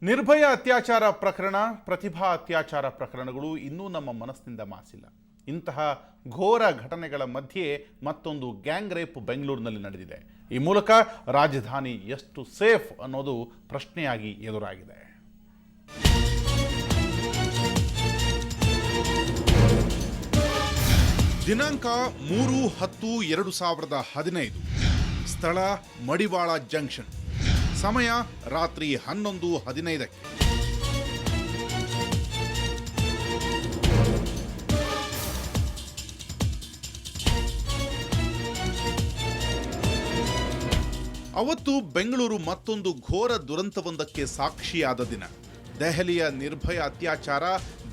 ನಿರ್ಭಯ ಅತ್ಯಾಚಾರ ಪ್ರಕರಣ, ಪ್ರತಿಭಾ ಅತ್ಯಾಚಾರ ಪ್ರಕರಣಗಳು ಇನ್ನೂ ನಮ್ಮ ಮನಸ್ಸಿನಿಂದ ಮಾಸಿಲ್ಲ. ಇಂತಹ ಘೋರ ಘಟನೆಗಳ ಮಧ್ಯೆ ಮತ್ತೊಂದು ಗ್ಯಾಂಗ್ ರೇಪ್ ಬೆಂಗಳೂರಿನಲ್ಲಿ ನಡೆದಿದೆ. ಈ ಮೂಲಕ ರಾಜಧಾನಿ ಎಷ್ಟು ಸೇಫ್ ಅನ್ನೋದು ಪ್ರಶ್ನೆಯಾಗಿ ಎದುರಾಗಿದೆ. ದಿನಾಂಕ 3-10-2015. ಸ್ಥಳ ಮಡಿವಾಳ ಜಂಕ್ಷನ್. ಸಮಯ ರಾತ್ರಿ 11:15. ಅವತ್ತು ಬೆಂಗಳೂರು ಮತ್ತೊಂದು ಘೋರ ದುರಂತವೊಂದಕ್ಕೆ ಸಾಕ್ಷಿಯಾದ ದಿನ. ದೆಹಲಿಯ ನಿರ್ಭಯ ಅತ್ಯಾಚಾರ,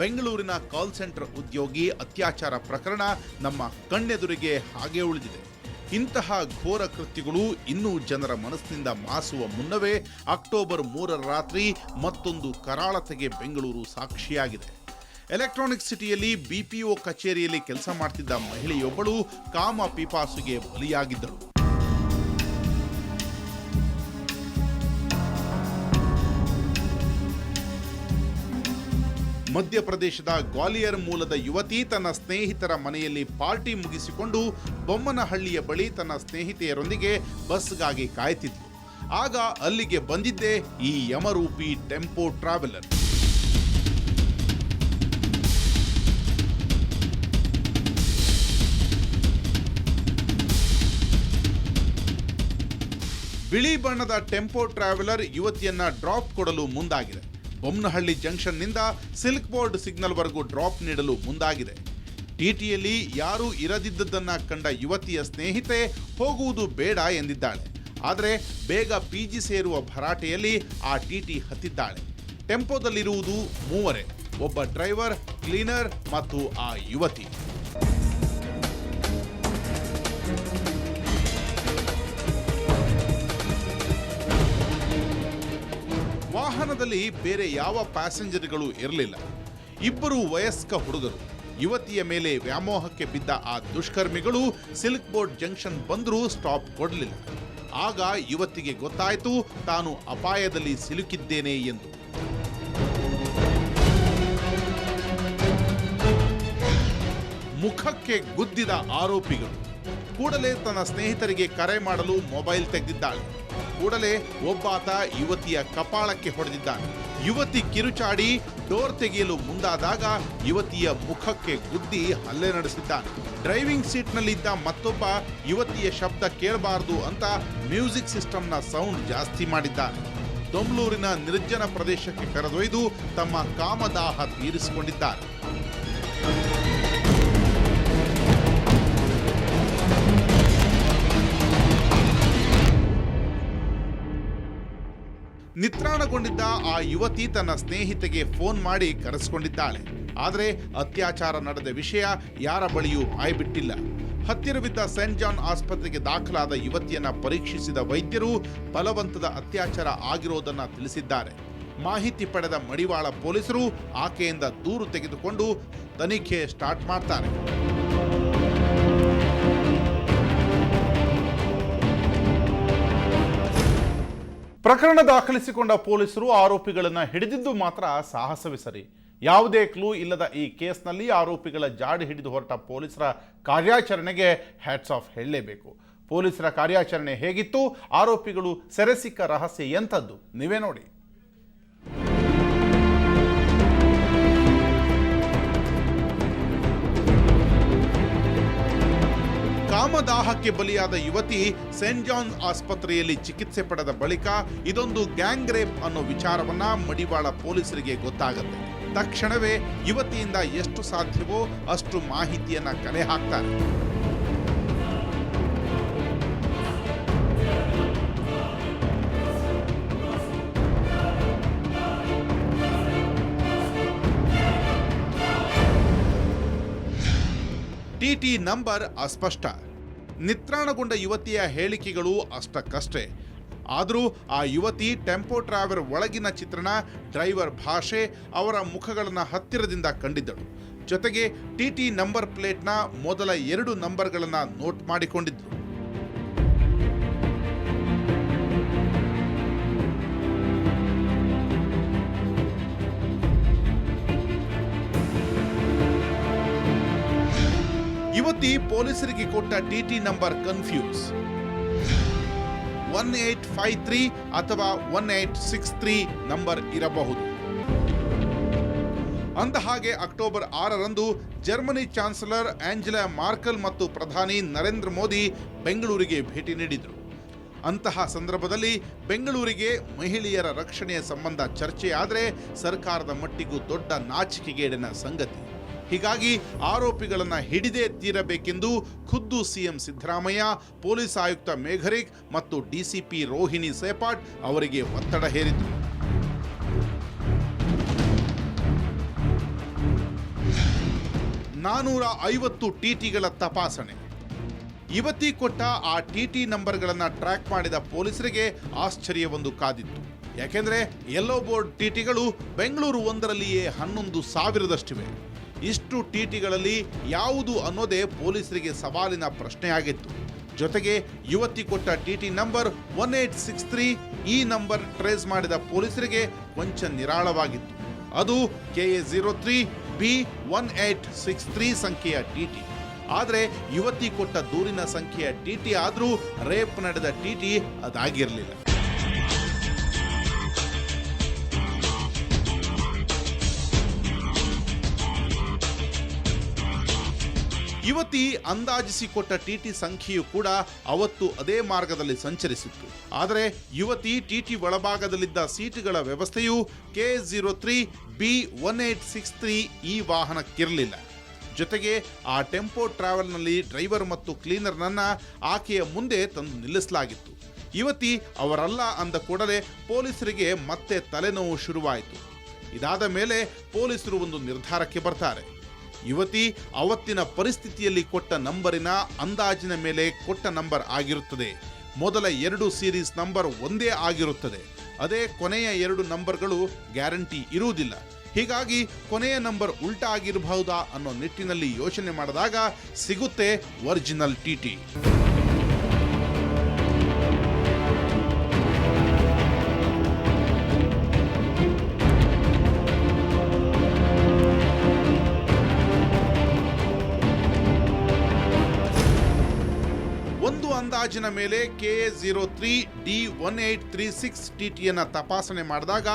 ಬೆಂಗಳೂರಿನ ಕಾಲ್ ಸೆಂಟರ್ ಉದ್ಯೋಗಿ ಅತ್ಯಾಚಾರ ಪ್ರಕರಣ ನಮ್ಮ ಕಣ್ಣೆದುರಿಗೆ ಹಾಗೆ ಉಳಿದಿದೆ. ಇಂತಹ ಘೋರ ಕೃತ್ಯಗಳು ಇನ್ನೂ ಜನರ ಮನಸ್ಸಿನಿಂದ ಮಾಸುವ ಮುನ್ನವೇ ಅಕ್ಟೋಬರ್ 3ರ ರಾತ್ರಿ ಮತ್ತೊಂದು ಕರಾಳತೆಗೆ ಬೆಂಗಳೂರು ಸಾಕ್ಷಿಯಾಗಿದೆ. ಎಲೆಕ್ಟ್ರಾನಿಕ್ ಸಿಟಿಯಲ್ಲಿ BPO ಕಚೇರಿಯಲ್ಲಿ ಕೆಲಸ ಮಾಡ್ತಿದ್ದ ಮಹಿಳೆಯೊಬ್ಬಳು ಕಾಮ ಪಿಪಾಸುಗೆ ಬಲಿಯಾಗಿದ್ದರು. ಮಧ್ಯಪ್ರದೇಶದ ಗ್ವಾಲಿಯರ್ ಮೂಲದ ಯುವತಿ ತನ್ನ ಸ್ನೇಹಿತರ ಮನೆಯಲ್ಲಿ ಪಾರ್ಟಿ ಮುಗಿಸಿಕೊಂಡು ಬೊಮ್ಮನಹಳ್ಳಿಯ ಬಳಿ ತನ್ನ ಸ್ನೇಹಿತೆಯರೊಂದಿಗೆ ಬಸ್ಗಾಗಿ ಕಾಯ್ತಿದ್ಲು. ಆಗ ಅಲ್ಲಿಗೆ ಬಂದಿದ್ದೇ ಈ ಯಮರೂಪಿ ಟೆಂಪೋ ಟ್ರಾವೆಲರ್. ಬಿಳಿ ಬಣ್ಣದ ಟೆಂಪೋ ಟ್ರಾವೆಲರ್ ಯುವತಿಯನ್ನ ಡ್ರಾಪ್ ಕೊಡಲು ಮುಂದಾಗಿದೆ. ಬೊಮ್ಮನಹಳ್ಳಿ ಜಂಕ್ಷನ್ನಿಂದ ಸಿಲ್ಕ್ ಬೋರ್ಡ್ ಸಿಗ್ನಲ್ವರೆಗೂ ಡ್ರಾಪ್ ನೀಡಲು ಮುಂದಾಗಿದೆ. ಟಿಟಿಯಲ್ಲಿ ಯಾರೂ ಇರದಿದ್ದದನ್ನ ಕಂಡ ಯುವತಿಯ ಸ್ನೇಹಿತೆ ಹೋಗುವುದು ಬೇಡ ಎಂದಿದ್ದಾಳೆ. ಆದರೆ ಬೇಗ PG ಸೇರುವ ಭರಾಟೆಯಲ್ಲಿ ಆ ಟಿಟಿ ಹತ್ತಿದ್ದಾಳೆ. ಟೆಂಪೋದಲ್ಲಿರುವುದು 3, ಒಬ್ಬ ಡ್ರೈವರ್, ಕ್ಲೀನರ್ ಮತ್ತು ಆ ಯುವತಿ. ವಾಹನದಲ್ಲಿ ಬೇರೆ ಯಾವ ಪ್ಯಾಸೆಂಜರ್ಗಳು ಇರಲಿಲ್ಲ. ಇಬ್ಬರು ವಯಸ್ಕ ಹುಡುಗರು. ಯುವತಿಯ ಮೇಲೆ ವ್ಯಾಮೋಹಕ್ಕೆ ಬಿದ್ದ ಆ ದುಷ್ಕರ್ಮಿಗಳು ಸಿಲ್ಕ್ ಬೋರ್ಡ್ ಜಂಕ್ಷನ್ ಬಂದರೂ ಸ್ಟಾಪ್ ಕೊಡಲಿಲ್ಲ. ಆಗ ಯುವತಿಗೆ ಗೊತ್ತಾಯಿತು ತಾನು ಅಪಾಯದಲ್ಲಿ ಸಿಲುಕಿದ್ದೇನೆ ಎಂದು. ಮುಖಕ್ಕೆ ಗುದ್ದಿದ ಆರೋಪಿಗಳು. ಕೂಡಲೇ ತನ್ನ ಸ್ನೇಹಿತರಿಗೆ ಕರೆ ಮಾಡಲು ಮೊಬೈಲ್ ತೆಗೆದಿದ್ದಾಳೆ. ಕೂಡಲೇ ಒಬ್ಬಾತ ಯುವತಿಯ ಕಪಾಳಕ್ಕೆ ಹೊಡೆದಿದ್ದಾನೆ. ಯುವತಿ ಕಿರುಚಾಡಿ ಡೋರ್ ತೆಗೆಯಲು ಮುಂದಾದಾಗ ಯುವತಿಯ ಮುಖಕ್ಕೆ ಗುದ್ದಿ ಹಲ್ಲೆ ನಡೆಸಿದ್ದಾನೆ. ಡ್ರೈವಿಂಗ್ ಸೀಟ್ನಲ್ಲಿದ್ದ ಮತ್ತೊಬ್ಬ ಯುವತಿಯ ಶಬ್ದ ಕೇಳಬಾರದು ಅಂತ ಮ್ಯೂಸಿಕ್ ಸಿಸ್ಟಮ್ನ ಸೌಂಡ್ ಜಾಸ್ತಿ ಮಾಡಿದ್ದಾನೆ. ದೊಮ್ಲೂರಿನ ನಿರ್ಜನ ಪ್ರದೇಶಕ್ಕೆ ಕರೆದೊಯ್ದು ತಮ್ಮ ಕಾಮದಾಹ ತೀರಿಸಿಕೊಂಡಿದ್ದಾರೆ. ನಿತ್ರಾಣಗೊಂಡಿದ್ದ ಆ ಯುವತಿ ತನ್ನ ಸ್ನೇಹಿತೆಗೆ ಫೋನ್ ಮಾಡಿ ಕರೆಸಿಕೊಂಡಿದ್ದಾಳೆ. ಆದರೆ ಅತ್ಯಾಚಾರ ನಡೆದ ವಿಷಯ ಯಾರ ಬಳಿಯೂ ಬಾಯ್ಬಿಟ್ಟಿಲ್ಲ. ಹತ್ತಿರವಿದ್ದ ಸೇಂಟ್ ಜಾನ್ ಆಸ್ಪತ್ರೆಗೆ ದಾಖಲಾದ ಯುವತಿಯನ್ನ ಪರೀಕ್ಷಿಸಿದ ವೈದ್ಯರು ಬಲವಂತದ ಅತ್ಯಾಚಾರ ಆಗಿರೋದನ್ನ ತಿಳಿಸಿದ್ದಾರೆ. ಮಾಹಿತಿ ಪಡೆದ ಮಡಿವಾಳ ಪೊಲೀಸರು ಆಕೆಯಿಂದ ದೂರು ತೆಗೆದುಕೊಂಡು ತನಿಖೆ ಸ್ಟಾರ್ಟ್ ಮಾಡ್ತಾರೆ. ಪ್ರಕರಣ ದಾಖಲಿಸಿಕೊಂಡ ಪೊಲೀಸರು ಆರೋಪಿಗಳನ್ನು ಹಿಡಿದಿದ್ದು ಮಾತ್ರ ಸಾಹಸವೇ ಸರಿ. ಯಾವುದೇ ಕ್ಲೂ ಇಲ್ಲದ ಈ ಕೇಸ್ನಲ್ಲಿ ಆರೋಪಿಗಳ ಜಾಡಿ ಹಿಡಿದು ಹೊರಟ ಪೊಲೀಸರ ಕಾರ್ಯಾಚರಣೆಗೆ ಹ್ಯಾಟ್ಸ್ ಆಫ್ ಹೇಳಲೇಬೇಕು. ಪೊಲೀಸರ ಕಾರ್ಯಾಚರಣೆ ಹೇಗಿತ್ತು, ಆರೋಪಿಗಳು ಸೆರೆ ಸಿಕ್ಕ ರಹಸ್ಯ ಎಂಥದ್ದು, ನೀವೇ ನೋಡಿ. ಕಾಮದಾಹಕ್ಕೆ ಬಲಿಯಾದ ಯುವತಿ ಸೇಂಟ್ ಜಾನ್ ಆಸ್ಪತ್ರೆಯಲ್ಲಿ ಚಿಕಿತ್ಸೆ ಪಡೆದ ಬಳಿಕ ಇದೊಂದು ಗ್ಯಾಂಗ್ ರೇಪ್ ಅನ್ನೋ ವಿಚಾರವನ್ನ ಮಡಿವಾಳ ಪೊಲೀಸರಿಗೆ ಗೊತ್ತಾಗುತ್ತೆ. ತಕ್ಷಣವೇ ಯುವತಿಯಿಂದ ಎಷ್ಟು ಸಾಧ್ಯವೋ ಅಷ್ಟು ಮಾಹಿತಿಯನ್ನ ಕಲೆ ಹಾಕ್ತಾರೆ. ಟಿಟಿ ನಂಬರ್ ಅಸ್ಪಷ್ಟ. ನಿತ್ರಾಣಗೊಂಡ ಯುವತಿಯ ಹೇಳಿಕೆಗಳು ಅಷ್ಟಕ್ಕಷ್ಟೇ. ಆದರೂ ಆ ಯುವತಿ ಟೆಂಪೋ ಟ್ರಾವೆಲರ್ ಒಳಗಿನ ಚಿತ್ರಣ, ಡ್ರೈವರ್ ಭಾಷೆ, ಅವರ ಮುಖಗಳನ್ನು ಹತ್ತಿರದಿಂದ ಕಂಡಿದ್ದಳು. ಜೊತೆಗೆ ಟಿಟಿ ನಂಬರ್ ಪ್ಲೇಟ್ನ ಮೊದಲ 2 ನಂಬರ್ಗಳನ್ನು ನೋಟ್ ಮಾಡಿಕೊಂಡಿದ್ದರು. ಯುವತಿ ಪೊಲೀಸರಿಗೆ ಕೊಟ್ಟ ಟಿಟಿ ನಂಬರ್ ಕನ್ಫ್ಯೂಸ್. 1853 ಅಥವಾ 1863 ನಂಬರ್ ಇರಬಹುದು. ಅಂದಹಾಗೆ ಅಕ್ಟೋಬರ್ 6ರಂದು ಜರ್ಮನಿ ಚಾನ್ಸಲರ್ ಆಂಜೆಲಾ ಮಾರ್ಕೆಲ್ ಮತ್ತು ಪ್ರಧಾನಿ ನರೇಂದ್ರ ಮೋದಿ ಬೆಂಗಳೂರಿಗೆ ಭೇಟಿ ನೀಡಿದರು. ಅಂತಹ ಸಂದರ್ಭದಲ್ಲಿ ಬೆಂಗಳೂರಿಗೆ ಮಹಿಳೆಯರ ರಕ್ಷಣೆಯ ಸಂಬಂಧ ಚರ್ಚೆಯಾದರೆ ಸರ್ಕಾರದ ಮಟ್ಟಿಗೂ ದೊಡ್ಡ ನಾಚಿಕೆಗೇಡಿನ ಸಂಗತಿ. ಹೀಗಾಗಿ ಆರೋಪಿಗಳನ್ನು ಹಿಡಿದೇ ತೀರಬೇಕೆಂದು ಖುದ್ದು ಸಿಎಂ ಸಿದ್ದರಾಮಯ್ಯ, ಪೊಲೀಸ್ ಆಯುಕ್ತ ಮೇಘರಿಕ್ ಮತ್ತು ಡಿಸಿಪಿ ರೋಹಿಣಿ ಸೇಪಾಟ್ ಅವರಿಗೆ ಒತ್ತಡ ಹೇರಿದರು. $450 ಟಿಟಿಗಳ ತಪಾಸಣೆ. ಯುವತಿ ಕೊಟ್ಟ ಆ ಟಿಟಿ ನಂಬರ್ಗಳನ್ನು ಟ್ರ್ಯಾಕ್ ಮಾಡಿದ ಪೊಲೀಸರಿಗೆ ಆಶ್ಚರ್ಯವೊಂದು ಕಾದಿತ್ತು. ಯಾಕೆಂದ್ರೆ ಯೆಲ್ಲೋ ಬೋರ್ಡ್ ಟಿಟಿಗಳು ಬೆಂಗಳೂರು ಒಂದರಲ್ಲಿಯೇ 11,000ದಷ್ಟಿವೆ. ಇಷ್ಟು ಟಿಟಿಗಳಲ್ಲಿ ಯಾವುದು ಅನ್ನೋದೇ ಪೊಲೀಸರಿಗೆ ಸವಾಲಿನ ಪ್ರಶ್ನೆಯಾಗಿತ್ತು. ಜೊತೆಗೆ ಯುವತಿ ಕೊಟ್ಟ ಟಿಟಿ ನಂಬರ್ 1863, ಈ ನಂಬರ್ ಟ್ರೇಸ್ ಮಾಡಿದ ಪೊಲೀಸರಿಗೆ ಕೊಂಚ ನಿರಾಳವಾಗಿತ್ತು. ಅದು KA03 B1863 ಸಂಖ್ಯೆಯ ಟಿಟಿ. ಆದರೆ ಯುವತಿ ಕೊಟ್ಟ ದೂರಿನ ಸಂಖ್ಯೆಯ ಟಿಟಿ ಆದರೂ ರೇಪ್ ನಡೆದ ಟಿಟಿ ಅದಾಗಿರಲಿಲ್ಲ. ಯುವತಿ ಅಂದಾಜಿಸಿಕೊಟ್ಟ ಟಿಟಿ ಸಂಖ್ಯೆಯು ಕೂಡ ಅವತ್ತು ಅದೇ ಮಾರ್ಗದಲ್ಲಿ ಸಂಚರಿಸಿತ್ತು. ಆದರೆ ಯುವತಿ ಟಿಟಿ ಒಳಭಾಗದಲ್ಲಿದ್ದ ಸೀಟುಗಳ ವ್ಯವಸ್ಥೆಯು KA03 B1863 ಈ ವಾಹನಕ್ಕಿರಲಿಲ್ಲ. ಜೊತೆಗೆ ಆ ಟೆಂಪೋ ಟ್ರಾವೆಲ್ನಲ್ಲಿ ಡ್ರೈವರ್ ಮತ್ತು ಕ್ಲೀನರ್ನನ್ನ ಆಕೆಯ ಮುಂದೆ ತಂದು ನಿಲ್ಲಿಸಲಾಗಿತ್ತು. ಯುವತಿ ಅವರಲ್ಲ ಅಂದ ಕೂಡಲೇ ಪೊಲೀಸರಿಗೆ ಮತ್ತೆ ತಲೆನೋವು ಶುರುವಾಯಿತು. ಇದಾದ ಮೇಲೆ ಪೊಲೀಸರು ಒಂದು ನಿರ್ಧಾರಕ್ಕೆ ಬರ್ತಾರೆ. ಯುವತಿ ಅವತ್ತಿನ ಪರಿಸ್ಥಿತಿಯಲ್ಲಿ ಕೊಟ್ಟ ನಂಬರಿನ ಅಂದಾಜಿನ ಮೇಲೆ ಕೊಟ್ಟ ನಂಬರ್ ಆಗಿರುತ್ತದೆ. ಮೊದಲ 2 ಸೀರೀಸ್ ನಂಬರ್ ಒಂದೇ ಆಗಿರುತ್ತದೆ. ಅದೇ ಕೊನೆಯ 2 ನಂಬರ್ಗಳು ಗ್ಯಾರಂಟಿ ಇರುವುದಿಲ್ಲ. ಹೀಗಾಗಿ ಕೊನೆಯ ನಂಬರ್ ಉಲ್ಟಾ ಆಗಿರಬಹುದಾ ಅನ್ನೋ ನಿಟ್ಟಿನಲ್ಲಿ ಯೋಚನೆ ಮಾಡಿದಾಗ ಸಿಗುತ್ತೆ ಒರಿಜಿನಲ್ ಟಿಟಿ. ಒಂದು ಅಂದಾಜಿನ ಮೇಲೆ KA03 D1836 ಟಿಟಿಯನ್ನು ತಪಾಸಣೆ ಮಾಡಿದಾಗ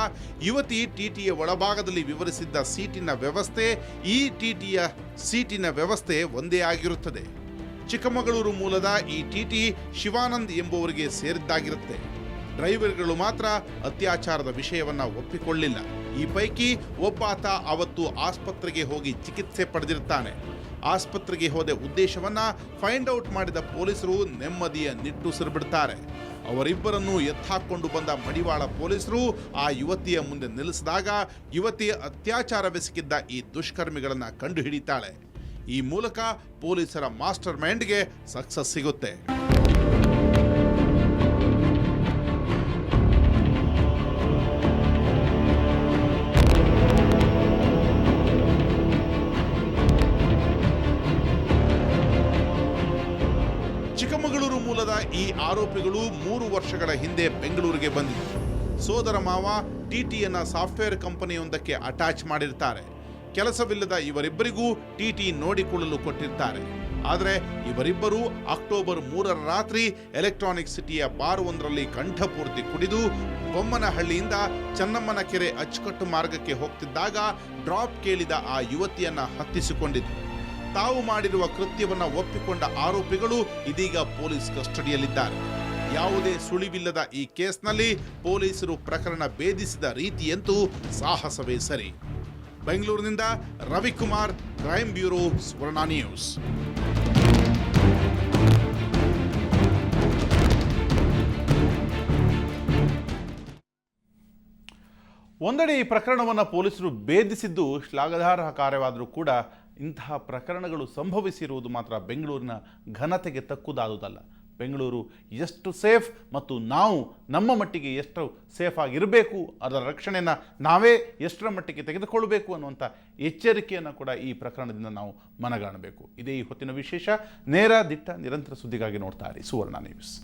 ಯುವತಿ ಟಿಟಿಯ ಒಳಭಾಗದಲ್ಲಿ ವಿವರಿಸಿದ್ದ ಸೀಟಿನ ವ್ಯವಸ್ಥೆ ಈ ಟಿಟಿಯ ಸೀಟಿನ ವ್ಯವಸ್ಥೆ ಒಂದೇ ಆಗಿರುತ್ತದೆ. ಚಿಕ್ಕಮಗಳೂರು ಮೂಲದ ಈ ಟಿಟಿ ಶಿವಾನಂದ್ ಎಂಬುವರಿಗೆ ಸೇರಿದ್ದಾಗಿರುತ್ತೆ. ಡ್ರೈವರ್ಗಳು ಮಾತ್ರ ಅತ್ಯಾಚಾರದ ವಿಷಯವನ್ನ ಒಪ್ಪಿಕೊಳ್ಳಿಲ್ಲ. ಈ ಪೈಕಿ ಒಬ್ಬಾತ ಅವತ್ತು ಆಸ್ಪತ್ರೆಗೆ ಹೋಗಿ ಚಿಕಿತ್ಸೆ ಪಡೆದಿರ್ತಾನೆ. ಆಸ್ಪತ್ರೆಗೆ ಹೋದ ಉದ್ದೇಶವನ್ನ ಫೈಂಡ್ ಔಟ್ ಮಾಡಿದ ಪೊಲೀಸರು ನೆಮ್ಮದಿಯ ನಿಟ್ಟುಸಿರು ಬಿಡ್ತಾರೆ. ಅವರಿಬ್ಬರನ್ನು ಎತ್ತಾಕೊಂಡು ಬಂದ ಮಡಿವಾಳ ಪೊಲೀಸರು ಆ ಯುವತಿಯ ಮುಂದೆ ನಿಲ್ಲಿಸಿದಾಗ ಯುವತಿ ಅತ್ಯಾಚಾರವೆಸಗಿದ್ದ ಈ ದುಷ್ಕರ್ಮಿಗಳನ್ನ ಕಂಡು ಹಿಡಿತಾಳೆ. ಈ ಮೂಲಕ ಪೊಲೀಸರ ಮಾಸ್ಟರ್ ಮೈಂಡ್ಗೆ ಸಕ್ಸಸ್ ಸಿಗುತ್ತೆ. ಚಿಕ್ಕಮಗಳೂರು ಮೂಲದ ಈ ಆರೋಪಿಗಳು 3 ವರ್ಷಗಳ ಹಿಂದೆ ಬೆಂಗಳೂರಿಗೆ ಬಂದಿದ್ದರು. ಸೋದರ ಮಾವ ಟಿಟಿಯನ್ನ ಸಾಫ್ಟ್ವೇರ್ ಕಂಪನಿಯೊಂದಕ್ಕೆ ಅಟ್ಯಾಚ್ ಮಾಡಿರ್ತಾರೆ. ಕೆಲಸವಿಲ್ಲದ ಇವರಿಬ್ಬರಿಗೂ ಟಿಟಿ ನೋಡಿಕೊಳ್ಳಲು ಕೊಟ್ಟಿರ್ತಾರೆ. ಆದರೆ ಇವರಿಬ್ಬರು ಅಕ್ಟೋಬರ್ 3ರ ರಾತ್ರಿ ಎಲೆಕ್ಟ್ರಾನಿಕ್ ಸಿಟಿಯ ಬಾರ್ ಒಂದರಲ್ಲಿ ಕಂಠಪೂರ್ತಿ ಕುಡಿದು ಬೊಮ್ಮನಹಳ್ಳಿಯಿಂದ ಚನ್ನಮ್ಮನ ಕೆರೆ ಅಚ್ಚುಕಟ್ಟು ಮಾರ್ಗಕ್ಕೆ ಹೋಗ್ತಿದ್ದಾಗ ಡ್ರಾಪ್ ಕೇಳಿದ ಆ ಯುವತಿಯನ್ನ ಹತ್ತಿಸಿಕೊಂಡಿದ್ರು. ತಾವು ಮಾಡಿರುವ ಕೃತ್ಯವನ್ನ ಒಪ್ಪಿಕೊಂಡ ಆರೋಪಿಗಳು ಇದೀಗ ಪೊಲೀಸ್ ಕಸ್ಟಡಿಯಲ್ಲಿದ್ದಾರೆ. ಯಾವುದೇ ಸುಳಿವಿಲ್ಲದ ಈ ಕೇಸ್ನಲ್ಲಿ ಪೊಲೀಸರು ಪ್ರಕರಣ ಭೇದಿಸಿದ ರೀತಿಯಂತೂ ಸಾಹಸವೇ ಸರಿ. ಬೆಂಗಳೂರಿನಿಂದ ರವಿಕುಮಾರ್, ಕ್ರೈಮ್ ಬ್ಯೂರೋ, ಸುವರ್ಣ ನ್ಯೂಸ್. ಒಂದೆಡೆ ಈ ಪ್ರಕರಣವನ್ನು ಪೊಲೀಸರು ಭೇದಿಸಿದ್ದು ಶ್ಲಾಘಾರ್ಹ ಕಾರ್ಯವಾದರೂ ಕೂಡ ಇಂತಹ ಪ್ರಕರಣಗಳು ಸಂಭವಿಸಿರುವುದು ಮಾತ್ರ ಬೆಂಗಳೂರಿನ ಘನತೆಗೆ ತಕ್ಕುದಾದುದಲ್ಲ. ಬೆಂಗಳೂರು ಎಷ್ಟು ಸೇಫ್ ಮತ್ತು ನಾವು ನಮ್ಮ ಮಟ್ಟಿಗೆ ಎಷ್ಟು ಸೇಫ್ ಆಗಿರಬೇಕು, ಅದರ ರಕ್ಷಣೆಯನ್ನು ನಾವೇ ಎಷ್ಟರ ಮಟ್ಟಿಗೆ ತೆಗೆದುಕೊಳ್ಳಬೇಕು ಅನ್ನುವಂಥ ಎಚ್ಚರಿಕೆಯನ್ನು ಕೂಡ ಈ ಪ್ರಕರಣದಿಂದ ನಾವು ಮನಗಾಣಬೇಕು. ಇದೇ ಈ ಹೊತ್ತಿನ ವಿಶೇಷ. ನೇರ, ದಿಟ್ಟ, ನಿರಂತರ ಸುದ್ದಿಗಾಗಿ ನೋಡ್ತಾ ಇರಿ ಸುವರ್ಣ ನ್ಯೂಸ್.